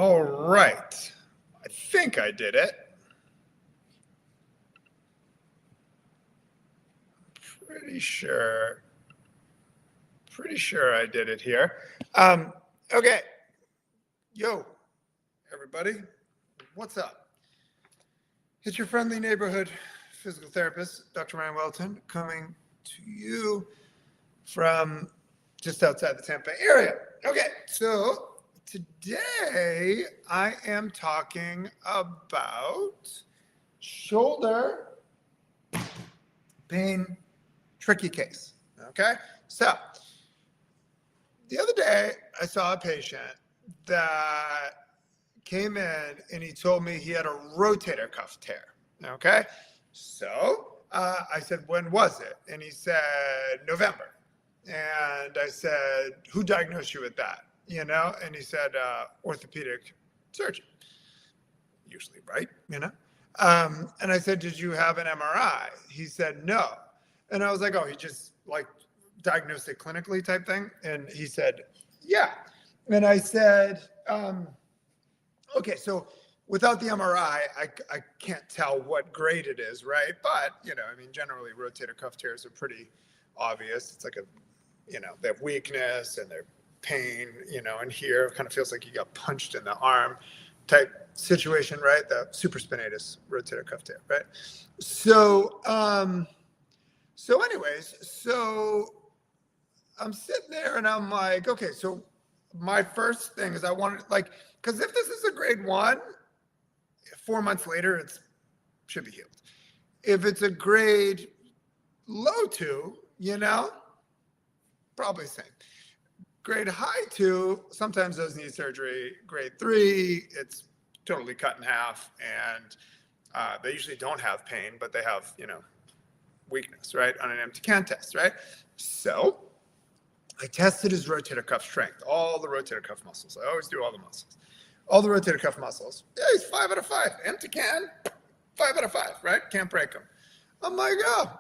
All right. I think I did it. Pretty sure I did it here. Okay. Yo, everybody. What's up? It's your friendly neighborhood physical therapist, Dr. Ryan Welton, coming to you from just outside the Tampa area. Okay, so today I am talking about shoulder pain tricky case. Okay, so the other day I saw a patient that came in and he told me he had a rotator cuff tear. Okay, so I said, when was it? And he said, November. And I said, who diagnosed you with that? You know, and he said, orthopedic surgeon. Usually, right? You know? And I said, did you have an MRI? He said, no. And I was like, oh, he just like diagnosed it clinically type thing? And he said, yeah. And I said, okay, so without the MRI, I can't tell what grade it is, right? But, you know, I mean, generally rotator cuff tears are pretty obvious. It's like they have weakness and they're pain, and here it kind of feels like you got punched in the arm type situation, right? The supraspinatus rotator cuff tear, right? So, so I'm sitting there and I'm like, okay, so my first thing is I wanted, because if this is a grade 1, 4 months later, it should be healed. If it's a grade low 2, probably same. Grade high 2, sometimes those need surgery. Grade 3, it's totally cut in half, and they usually don't have pain, but they have, weakness, right, on an empty can test, right? So I tested his rotator cuff strength, all the rotator cuff muscles. I always do all the muscles. All the rotator cuff muscles. Yeah, he's 5 out of 5. Empty can, 5 out of 5, right? Can't break him. I'm like, oh,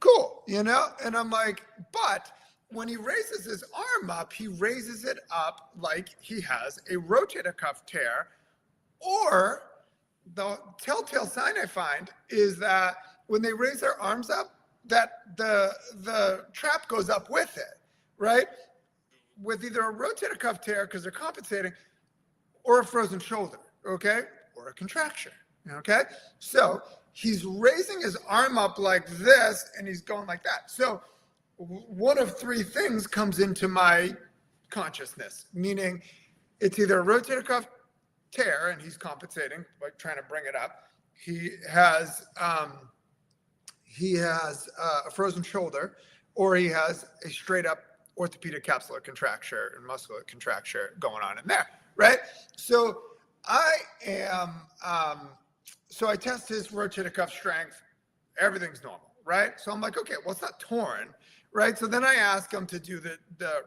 cool, And I'm like, but when he raises his arm up, he raises it up like he has a rotator cuff tear. Or the telltale sign I find is that when they raise their arms up, that the trap goes up with it, right? With either a rotator cuff tear because they're compensating, or a frozen shoulder, okay? Or a contracture, okay? So he's raising his arm up like this and he's going like that. So one of 3 things comes into my consciousness, meaning it's either a rotator cuff tear and he's compensating, like trying to bring it up. He has a frozen shoulder, or he has a straight up orthopedic capsular contracture and muscular contracture going on in there, right? So I test his rotator cuff strength. Everything's normal, right? So I'm like, okay, well, it's not torn, right? So then I ask him to do the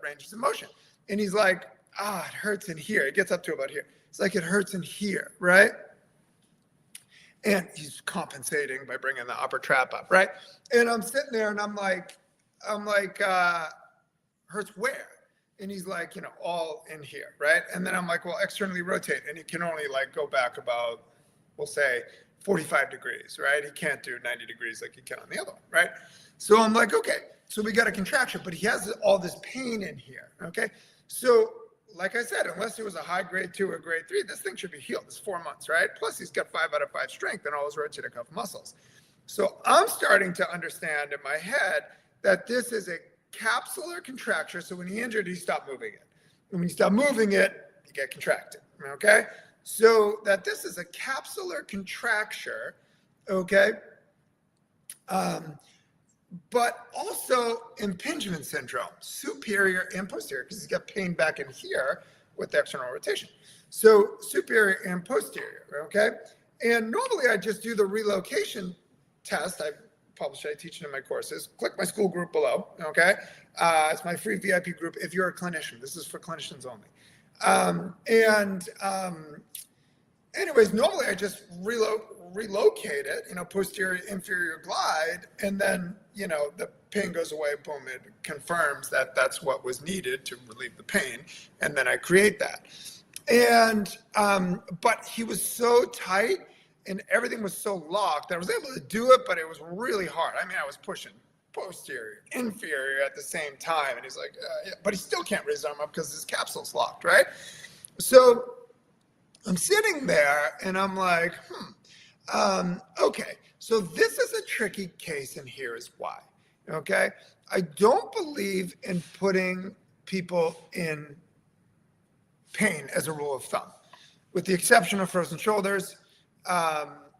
ranges of motion. And he's like, it hurts in here. It gets up to about here. It's like it hurts in here, right? And he's compensating by bringing the upper trap up, right? And I'm sitting there and I'm like, hurts where? And he's like, all in here, right? And then I'm like, well, externally rotate. And he can only go back about, we'll say, 45 degrees, right? He can't do 90 degrees like he can on the other one, right? So I'm like, okay, so we got a contraction, but he has all this pain in here, okay? So like I said, unless it was a high grade 2 or grade 3, this thing should be healed. It's 4 months, right? Plus he's got 5 out of 5 strength and all his rotator cuff muscles. So I'm starting to understand in my head that this is a capsular contracture. So when he injured, he stopped moving it. And when you stop moving it, you get contracted, okay? So that this is a capsular contracture, okay? But also impingement syndrome, superior and posterior, because he's got pain back in here with the external rotation. So superior and posterior, okay? And normally I just do the relocation test. I teach it in my courses. Click my school group below, okay? It's my free VIP group if you're a clinician. This is for clinicians only. Anyways, normally I just relocate it, posterior, inferior glide, and then, the pain goes away, boom, it confirms that that's what was needed to relieve the pain, and then I create that. And, but he was so tight and everything was so locked that I was able to do it, but it was really hard. I mean, I was pushing posterior, inferior at the same time. And he's like, yeah, but he still can't raise his arm up because his capsule's locked, right? So I'm sitting there and I'm like, okay, so this is a tricky case and here is why, okay? I don't believe in putting people in pain as a rule of thumb, with the exception of frozen shoulders,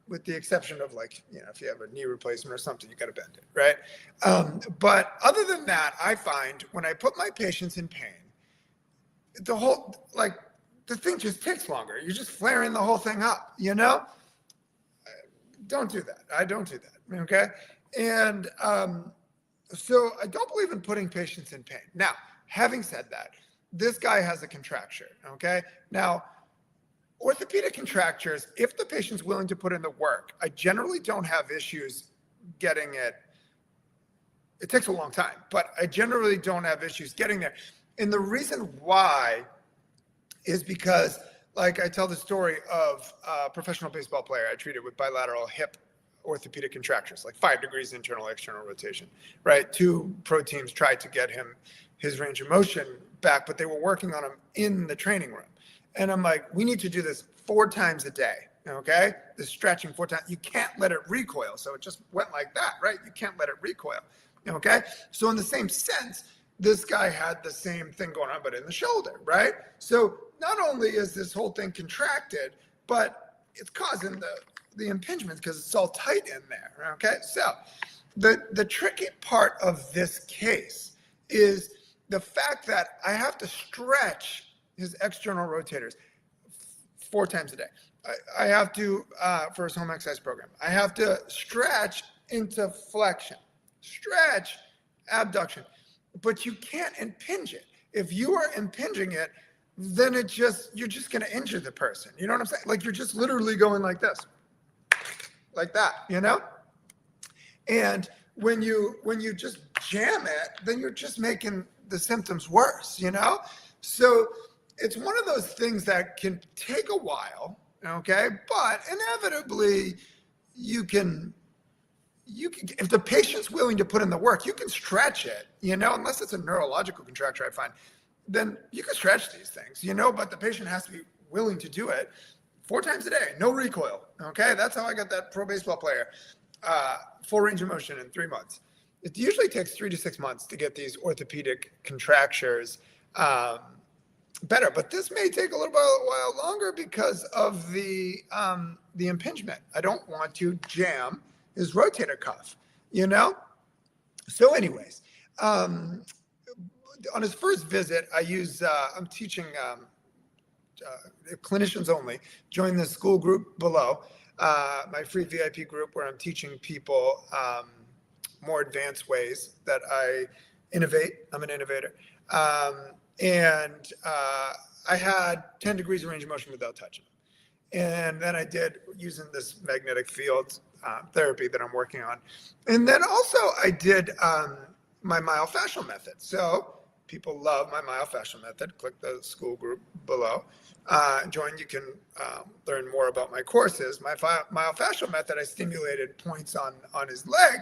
with the exception of like, if you have a knee replacement or something, you got to bend it, right? But other than that, I find when I put my patients in pain, the thing just takes longer. You're just flaring the whole thing up, Don't do that. I don't do that, okay? And so I don't believe in putting patients in pain. Now, having said that, this guy has a contracture, okay? Now, orthopedic contractures, if the patient's willing to put in the work, I generally don't have issues getting it. It takes a long time, but I generally don't have issues getting there. And the reason why is because, like I tell the story of a professional baseball player I treated with bilateral hip orthopedic contractures, like 5 degrees internal, external rotation, right? 2 pro teams tried to get him his range of motion back, but they were working on him in the training room. And I'm like, we need to do this 4 times a day, okay? This stretching 4 times. You can't let it recoil. So it just went like that, right? You can't let it recoil, okay? So in the same sense, this guy had the same thing going on, but in the shoulder, right? So not only is this whole thing contracted, but it's causing the impingements because it's all tight in there, okay? So the tricky part of this case is the fact that I have to stretch his external rotators 4 times a day. I have to, for his home exercise program, I have to stretch into flexion, stretch abduction, but you can't impinge it. If you are impinging it, then you're just going to injure the person. You know what I'm saying? Like you're just literally going like this, like that, And when you just jam it, then you're just making the symptoms worse, So it's one of those things that can take a while, okay? But inevitably you can, if the patient's willing to put in the work, you can stretch it, unless it's a neurological contracture, I find, then you can stretch these things, but the patient has to be willing to do it 4 times a day, no recoil, okay? That's how I got that pro baseball player, full range of motion in 3 months. It usually takes 3 to 6 months to get these orthopedic contractures better, but this may take a little while longer because of the impingement. I don't want to jam his rotator cuff, So anyways, on his first visit, I'm teaching clinicians only, join the school group below, my free VIP group where I'm teaching people more advanced ways that I innovate. I'm an innovator. And I had 10 degrees of range of motion without touching. And then I did using this magnetic field therapy that I'm working on. And then also I did my myofascial method. So people love my myofascial method. Click the school group below. Join, you can learn more about my courses. My myofascial method, I stimulated points on his leg,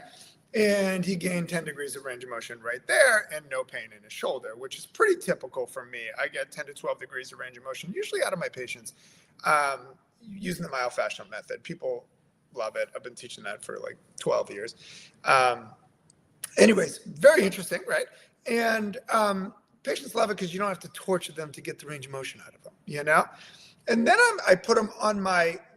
and he gained 10 degrees of range of motion right there and no pain in his shoulder, which is pretty typical for me. I get 10 to 12 degrees of range of motion, usually out of my patients, using the myofascial method. People love it. I've been teaching that for like 12 years. Anyways, very interesting, right? And patients love it because you don't have to torture them to get the range of motion out of them, And then I put them on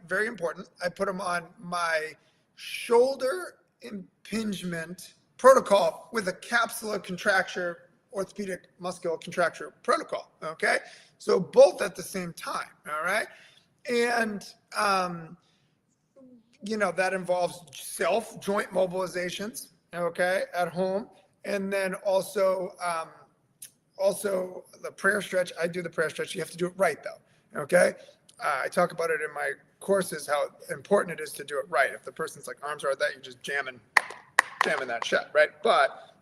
very important, I put them on my shoulder impingement protocol with a capsular contracture, orthopedic muscular contracture protocol, okay? So both at the same time, all right? And, that involves self-joint mobilizations, okay, at home. And then also the prayer stretch. I do the prayer stretch. You have to do it right, though, okay? I talk about it in my courses, how important it is to do it right. If the person's like arms are like that, you're just jamming that shut, right? But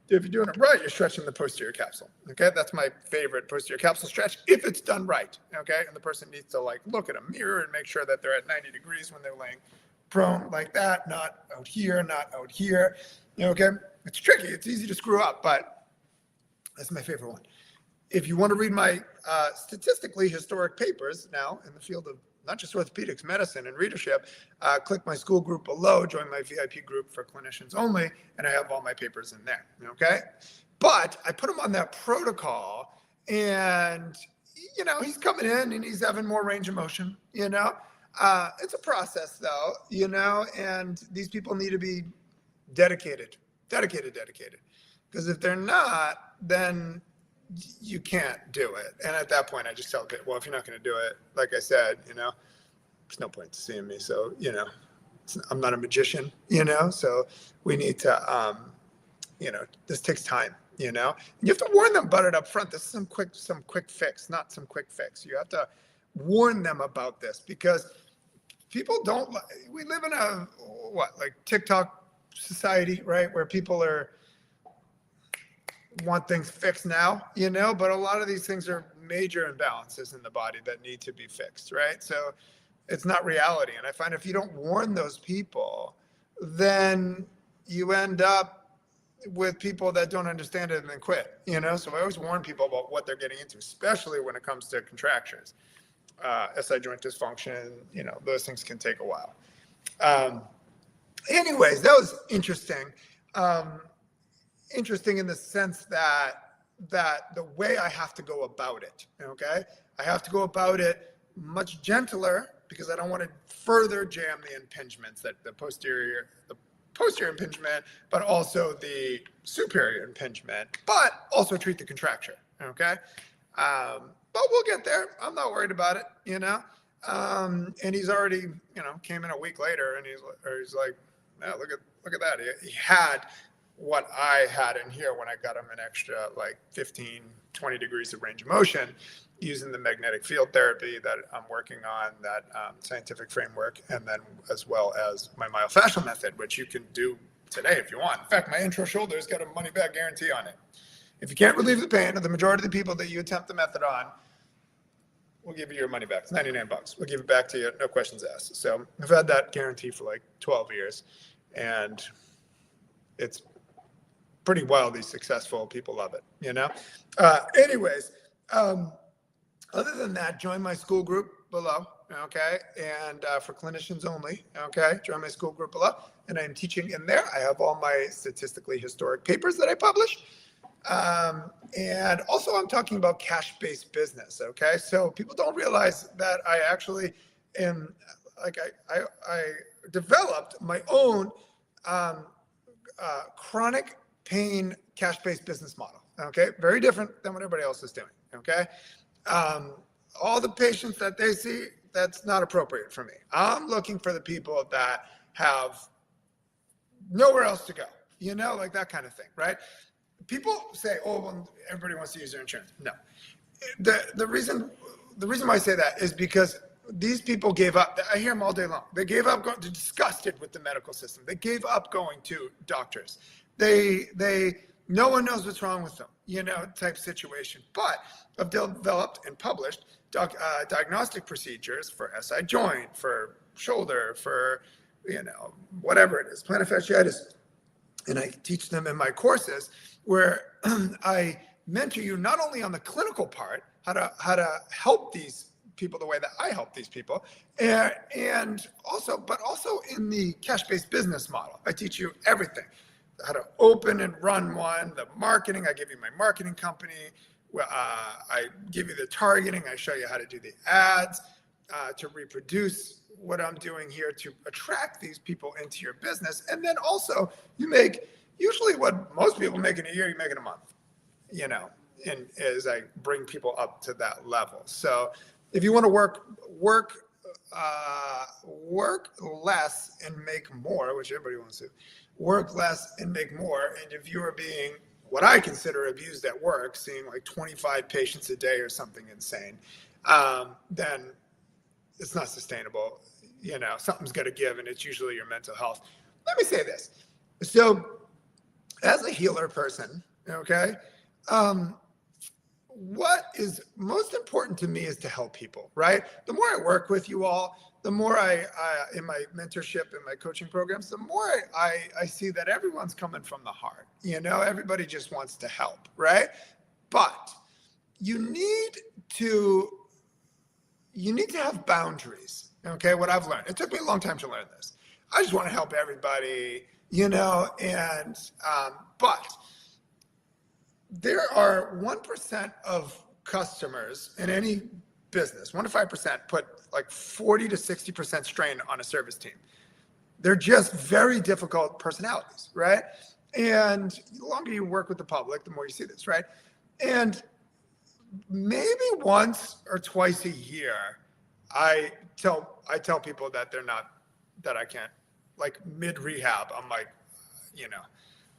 if you're doing it right, you're stretching the posterior capsule. Okay, that's my favorite posterior capsule stretch if it's done right. Okay, and the person needs to like look at a mirror and make sure that they're at 90 degrees when they're laying prone like that, not out here, not out here. Okay, it's tricky. It's easy to screw up, but that's my favorite one. If you want to read my statistically historic papers now in the field of not just orthopedics, medicine, and readership, click my school group below, join my VIP group for clinicians only, and I have all my papers in there, okay? But I put him on that protocol, and, he's coming in, and he's having more range of motion, It's a process, though, and these people need to be dedicated. Because if they're not, then you can't do it. And at that point, I just tell them, well, if you're not going to do it, like I said, there's no point to seeing me. So, I'm not a magician, so we need to, this takes time, you have to warn them about it up front. This is some quick fix, not some quick fix. You have to warn them about this because people we live in a, TikTok society, right? Where people want things fixed now, but a lot of these things are major imbalances in the body that need to be fixed, right? So it's not reality. And I find if you don't warn those people, then you end up with people that don't understand it and then quit, So I always warn people about what they're getting into, especially when it comes to contractures, SI joint dysfunction, those things can take a while. Anyways, that was interesting. Interesting in the sense that the way I have to go about it, okay? I have to go about it much gentler because I don't want to further jam the impingements, that the posterior impingement, but also the superior impingement, but also treat the contracture, okay? But we'll get there. I'm not worried about it, and he's already, came in a week later and he's like, no, look at that. He had what I had in here when I got him an extra 15, 20 degrees of range of motion using the magnetic field therapy that I'm working on, that scientific framework, and then as well as my myofascial method, which you can do today if you want. In fact, my intro shoulder's got a money back guarantee on it. If you can't relieve the pain of the majority of the people that you attempt the method on, we'll give you your money back. It's $99. We'll give it back to you, no questions asked. So I've had that guarantee for 12 years, and it's pretty wildly successful. People love it, Anyways, other than that, join my school group below, okay? And for clinicians only, okay? Join my school group below. And I'm teaching in there. I have all my statistically historic papers that I publish. And also I'm talking about cash-based business, okay? So people don't realize that I actually am, I developed my own chronic pain cash-based business model, okay? Very different than what everybody else is doing, okay? All the patients that they see, that's not appropriate for me. I'm looking for the people that have nowhere else to go, that kind of thing, right? People say, oh, well, everybody wants to use their insurance. No. The reason why I say that is because these people gave up. I hear them all day long. They gave up, they're disgusted with the medical system. They gave up going to doctors. No one knows what's wrong with them, type situation. But I've developed and published diagnostic procedures for SI joint, for shoulder, for, whatever it is, plantar fasciitis. And I teach them in my courses where I mentor you not only on the clinical part, how to help these people the way that I help these people, and also in the cash-based business model. I teach you everything. How to open and run one, the marketing, I give you my marketing company, I give you the targeting, I show you how to do the ads, to reproduce what I'm doing here to attract these people into your business. And then also you make usually what most people make in a year, you make in a month, and as I bring people up to that level. So if you want to work less and make more, which everybody wants to, work less and make more. And if you are being what I consider abused at work, seeing 25 patients a day or something insane, then it's not sustainable. Something's got to give, and it's usually your mental health. Let me say this. So as a healer person, okay, what is most important to me is to help people, right? The more I work with you all, the more I in my mentorship, in my coaching programs, the more I see that everyone's coming from the heart. Everybody just wants to help, right? But you need to have boundaries. Okay, what I've learned. It took me a long time to learn this. I just want to help everybody, and but there are 1% of customers in any business, 1 to 5% put like 40 to 60% strain on a service team. They're just very difficult personalities, right? And the longer you work with the public, the more you see this, right? And maybe once or twice a year, I tell people that that I can't, like mid rehab, I'm like,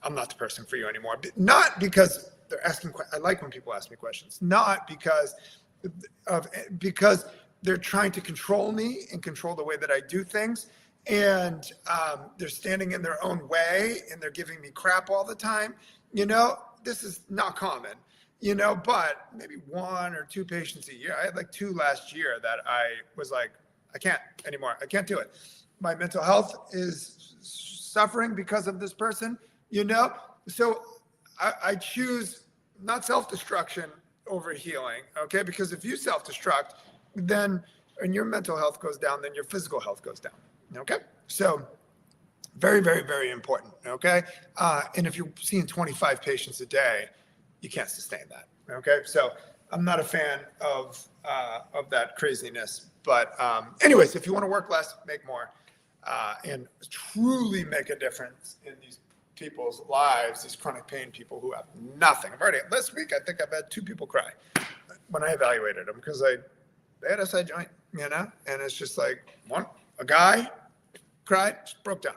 I'm not the person for you anymore. Not because they're asking, I like when people ask me questions, not because they're trying to control me and control the way that I do things. And they're standing in their own way and they're giving me crap all the time. This is not common, but maybe 1 or 2 patients a year. I had like 2 last year that I was like, I can't anymore. I can't do it. My mental health is suffering because of this person, So I choose not self-destruction over healing, okay? Because if you self-destruct, then, and your mental health goes down, then your physical health goes down, okay? So very, very, very important, okay? And if you're seeing 25 patients a day, you can't sustain that, okay? So I'm not a fan of that craziness. But anyways, if you want to work less, make more, and truly make a difference in these people's lives, these chronic pain people who have nothing. This week, I think I've had 2 people cry when I evaluated them because they had SI joint, and it's just like a guy cried, just broke down,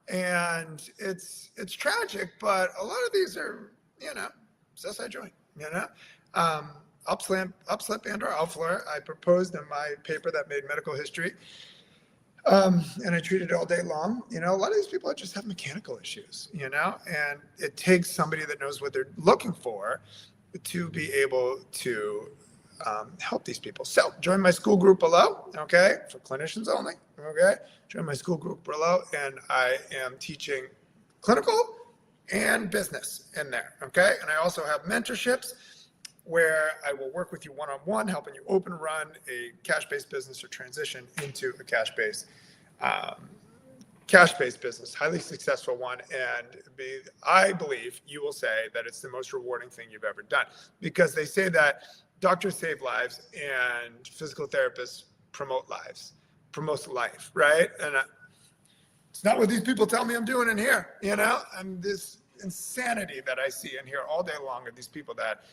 and it's tragic, but a lot of these are, it's SI joint, upslip and/or outfloor. I proposed in my paper that made medical history. And I treat it all day long. A lot of these people just have mechanical issues, and it takes somebody that knows what they're looking for to be able to help these people. So join my school group below, okay, for clinicians only, okay? Join my school group below, and I am teaching clinical and business in there, okay? And I also have mentorships where I will work with you one-on-one, helping you open run a cash-based business or transition into a cash-based business, highly successful one. And I believe you will say that it's the most rewarding thing you've ever done, because they say that doctors save lives and physical therapists promotes life, right? And it's not what these people tell me I'm doing in here, and this insanity that I see in here all day long of these people that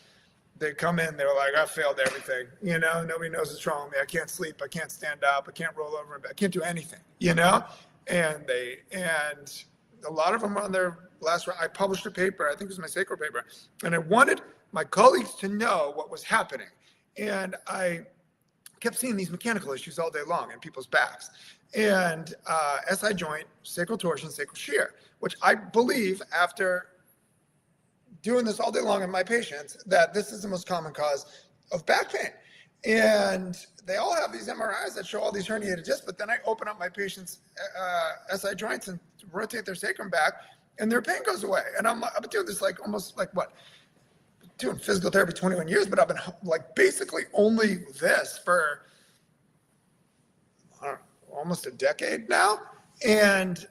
they come in, they're like, I failed everything, nobody knows what's wrong with me. I can't sleep. I can't stand up. I can't roll over in bed. I can't do anything, and a lot of them on their last round. I published a paper, I think it was my sacral paper, and I wanted my colleagues to know what was happening. And I kept seeing these mechanical issues all day long in people's backs. And SI joint, sacral torsion, sacral shear, which I believe after doing this all day long in my patients, that this is the most common cause of back pain. And they all have these MRIs that show all these herniated discs, but then I open up my patients' SI joints and rotate their sacrum back, and their pain goes away. And I've been doing this like almost like doing physical therapy 21 years, but I've been like basically only this for almost a decade now. And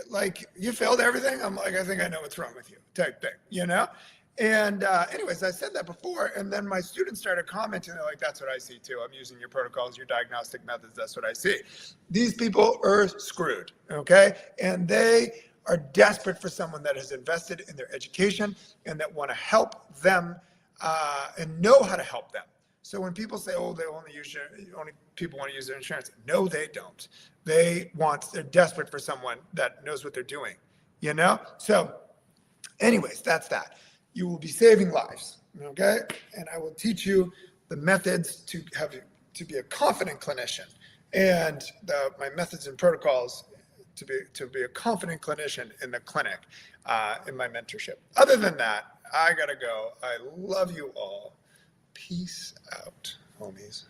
like, you failed everything. I'm like, I think I know what's wrong with you, type thing, And anyways, I said that before, and then my students started commenting. They're like, that's what I see too. I'm using your protocols, your diagnostic methods. That's what I see. These people are screwed, okay? And they are desperate for someone that has invested in their education and that want to help them and know how to help them. So when people say, oh, only people want to use their insurance. No, they don't. They're desperate for someone that knows what they're doing, So anyways, that's that. You will be saving lives, okay? And I will teach you the methods to be a confident clinician, and my methods and protocols to be a confident clinician in the clinic, in my mentorship. Other than that, I gotta go. I love you all. Peace out, homies.